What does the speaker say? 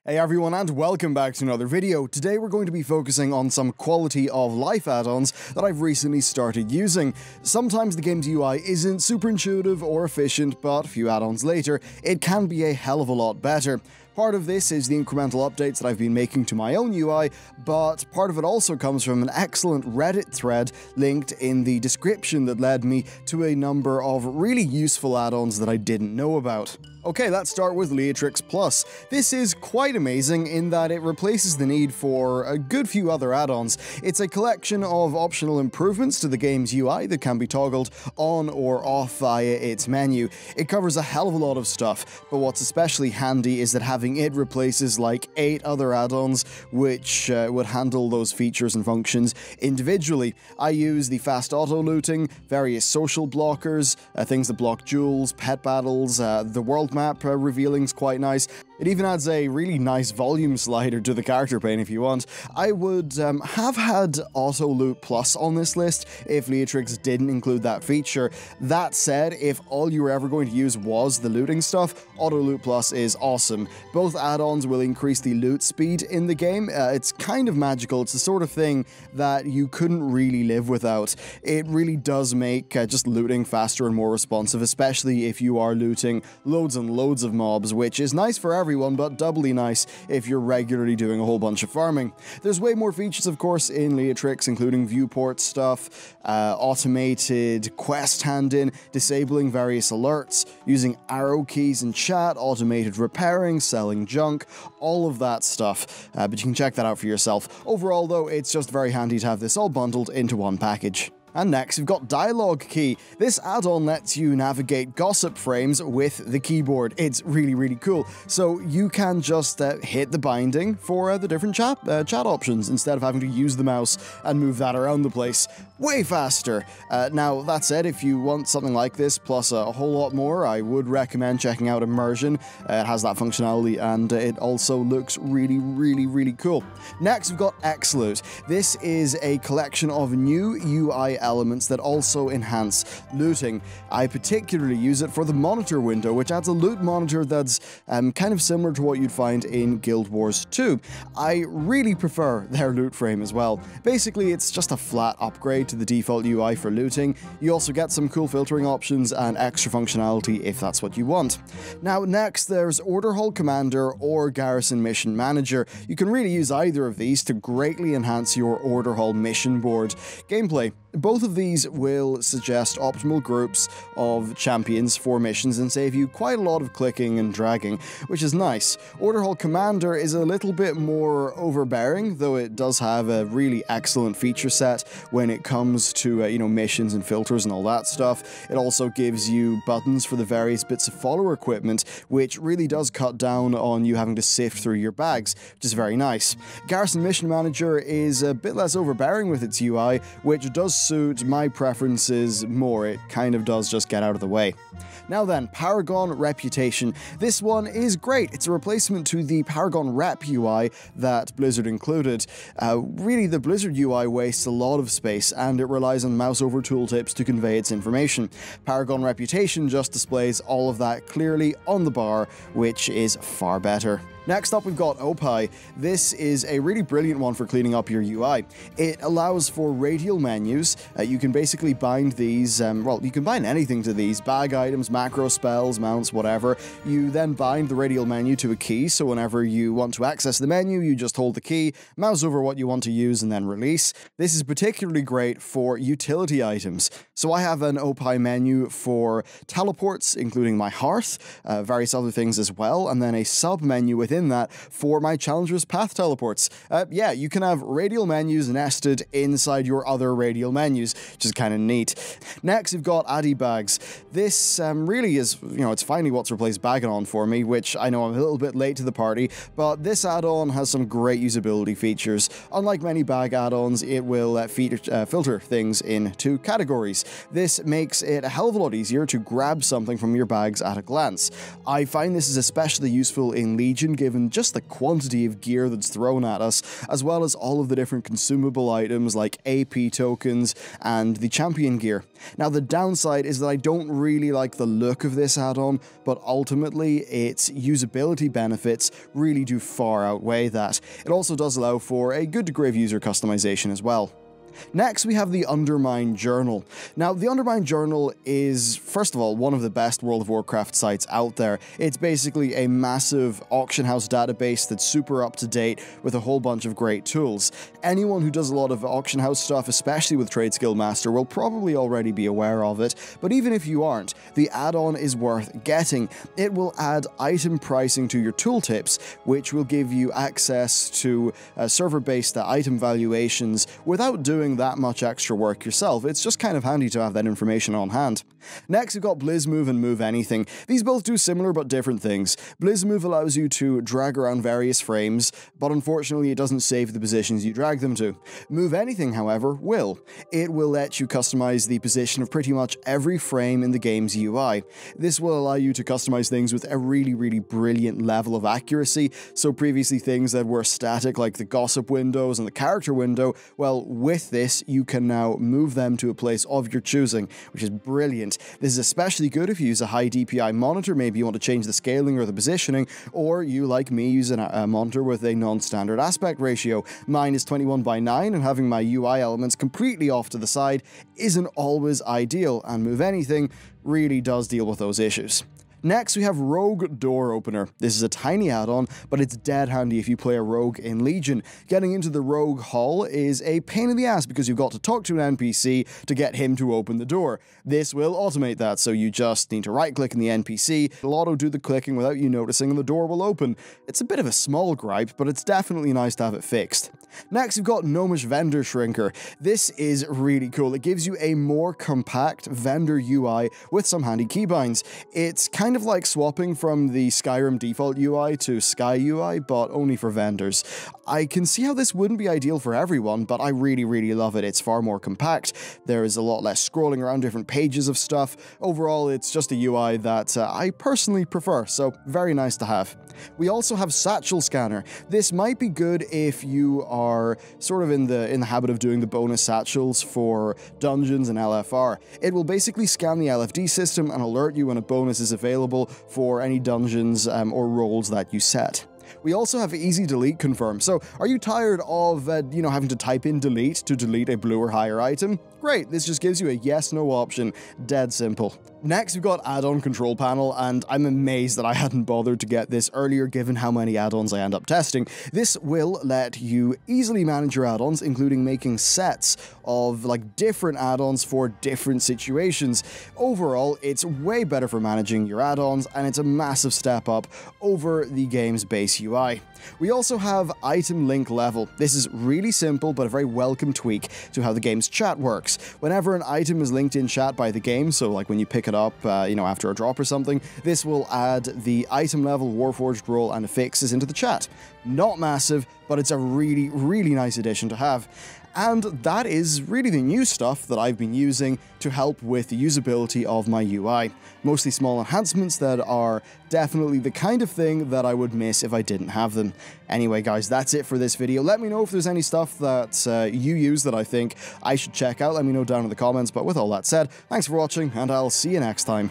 Hey everyone, and welcome back to another video. Today we're going to be focusing on some quality of life add-ons that I've recently started using. Sometimes the game's UI isn't super intuitive or efficient, but a few add-ons later, it can be a hell of a lot better. Part of this is the incremental updates that I've been making to my own UI, but part of it also comes from an excellent Reddit thread linked in the description that led me to a number of really useful add-ons that I didn't know about. Okay, let's start with Leatrix Plus. This is quite amazing in that it replaces the need for a good few other add-ons. It's a collection of optional improvements to the game's UI that can be toggled on or off via its menu. It covers a hell of a lot of stuff, but what's especially handy is that having it replaces like 8 other add-ons which would handle those features and functions individually. I use the fast auto-looting, various social blockers, things that block duels, pet battles, the world map revealing's quite nice. It even adds a really nice volume slider to the character pane if you want. I would have had Auto Loot Plus on this list if Leatrix didn't include that feature. That said, if all you were ever going to use was the looting stuff, Auto Loot Plus is awesome. Both add-ons will increase the loot speed in the game. It's kind of magical. It's the sort of thing that you couldn't really live without. It really does make just looting faster and more responsive, especially if you are looting loads and loads of mobs, which is nice for everyone, but doubly nice if you're regularly doing a whole bunch of farming. There's way more features, of course, in Leatrix, including viewport stuff, automated quest hand-in, disabling various alerts, using arrow keys in chat, automated repairing, selling junk, all of that stuff, but you can check that out for yourself. Overall, though, it's just very handy to have this all bundled into one package. And next, we've got Dialogue Key. This add-on lets you navigate gossip frames with the keyboard. It's really, really cool. So you can just hit the binding for the different chat options instead of having to use the mouse and move that around the place. Way faster. Now, that said, if you want something like this, plus a whole lot more, I would recommend checking out Immersion. It has that functionality, and it also looks really, really, really cool. Next, we've got Xloot. This is a collection of new UI elements that also enhance looting. I particularly use it for the monitor window, which adds a loot monitor that's kind of similar to what you'd find in Guild Wars 2. I really prefer their loot frame as well. Basically, it's just a flat upgrade to the default UI for looting. You also get some cool filtering options and extra functionality if that's what you want. Now, next, there's Order Hall Commander or Garrison Mission Manager. You can really use either of these to greatly enhance your Order Hall mission board. Gameplay. Both of these will suggest optimal groups of champions for missions and save you quite a lot of clicking and dragging, which is nice. Order Hall Commander is a little bit more overbearing, though it does have a really excellent feature set when it comes to missions and filters and all that stuff. It also gives you buttons for the various bits of follower equipment, which really does cut down on you having to sift through your bags, which is very nice. Garrison Mission Manager is a bit less overbearing with its UI, which does suit my preferences more. It kind of does just get out of the way. Now then, Paragon Reputation. This one is great. It's a replacement to the Paragon Rep UI that Blizzard included. Really, the Blizzard UI wastes a lot of space, and it relies on mouse-over tooltips to convey its information. Paragon Reputation just displays all of that clearly on the bar, which is far better. Next up, we've got Opie. This is a really brilliant one for cleaning up your UI. It allows for radial menus. You can basically bind these, you can bind anything to these, bag items, macro spells, mounts, whatever. You then bind the radial menu to a key, so whenever you want to access the menu, you just hold the key, mouse over what you want to use, and then release. This is particularly great for utility items. So I have an Opie menu for teleports, including my hearth, various other things as well, and then a sub-menu within that for my Challenger's Path teleports. Yeah, you can have radial menus nested inside your other radial menus, which is kind of neat. Next, we've got Adibags. This really is, it's finally what's replaced Baganon for me, which I know I'm a little bit late to the party, but this add-on has some great usability features. Unlike many bag add-ons, it will filter things into categories. This makes it a hell of a lot easier to grab something from your bags at a glance. I find this is especially useful in Legion given just the quantity of gear that's thrown at us, as well as all of the different consumable items like AP tokens and the champion gear. Now, the downside is that I don't really like the look of this add-on, but ultimately its usability benefits really do far outweigh that. It also does allow for a good degree of user customization as well. Next, we have the Undermine Journal. Now, the Undermine Journal is, first of all, one of the best World of Warcraft sites out there. It's basically a massive auction house database that's super up-to-date with a whole bunch of great tools. Anyone who does a lot of auction house stuff, especially with Trade Skill Master, will probably already be aware of it, but even if you aren't, the add-on is worth getting. It will add item pricing to your tooltips, which will give you access to server-based item valuations without doing that much extra work yourself. It's just kind of handy to have that information on hand. Next, we've got Blizzmove and Moveanything. These both do similar but different things. Blizzmove allows you to drag around various frames, but unfortunately it doesn't save the positions you drag them to. Moveanything, however, will. It will let you customize the position of pretty much every frame in the game's UI. This will allow you to customize things with a really brilliant level of accuracy, so previously things that were static like the gossip windows and the character window, well, with this, you can now move them to a place of your choosing, which is brilliant. This is especially good if you use a high DPI monitor, maybe you want to change the scaling or the positioning, or you, like me, use a monitor with a non-standard aspect ratio. Mine is 21:9, and having my UI elements completely off to the side isn't always ideal, and Moveanything really does deal with those issues. Next, we have Rogue Door Opener. This is a tiny add-on, but it's dead handy if you play a rogue in Legion. Getting into the rogue hall is a pain in the ass because you've got to talk to an NPC to get him to open the door. This will automate that, so you just need to right-click in the NPC, it'll auto-do the clicking without you noticing, and the door will open. It's a bit of a small gripe, but it's definitely nice to have it fixed. Next, we've got Gnomish Vendor Shrinker. This is really cool. It gives you a more compact vendor UI with some handy keybinds. It's kind of like swapping from the Skyrim default UI to Sky UI, but only for vendors. I can see how this wouldn't be ideal for everyone, but I really love it. It's far more compact. There is a lot less scrolling around different pages of stuff. Overall, it's just a UI that I personally prefer, so very nice to have. We also have Satchel Scanner. This might be good if you are sort of in the habit of doing the bonus satchels for dungeons and LFR. It will basically scan the LFD system and alert you when a bonus is available for any dungeons or roles that you set. We also have Easy Delete Confirm. So, are you tired of, having to type in delete to delete a blue or higher item? Great, this just gives you a yes/no option. Dead simple. Next, we've got Add-on Control Panel, and I'm amazed that I hadn't bothered to get this earlier given how many add-ons I end up testing. This will let you easily manage your add-ons, including making sets of different add-ons for different situations. Overall, it's way better for managing your add-ons, and it's a massive step up over the game's base UI. We also have ItemLinkLevel. This is really simple, but a very welcome tweak to how the game's chat works. Whenever an item is linked in chat by the game, so like when you pick it up, after a drop or something, this will add the item level, Warforged role, and affixes into the chat. Not massive, but it's a really nice addition to have. And that is really the new stuff that I've been using to help with the usability of my UI. Mostly small enhancements that are definitely the kind of thing that I would miss if I didn't have them. Anyway guys, that's it for this video. Let me know if there's any stuff that you use that I think I should check out. Let me know down in the comments, but with all that said, thanks for watching, and I'll see you next time.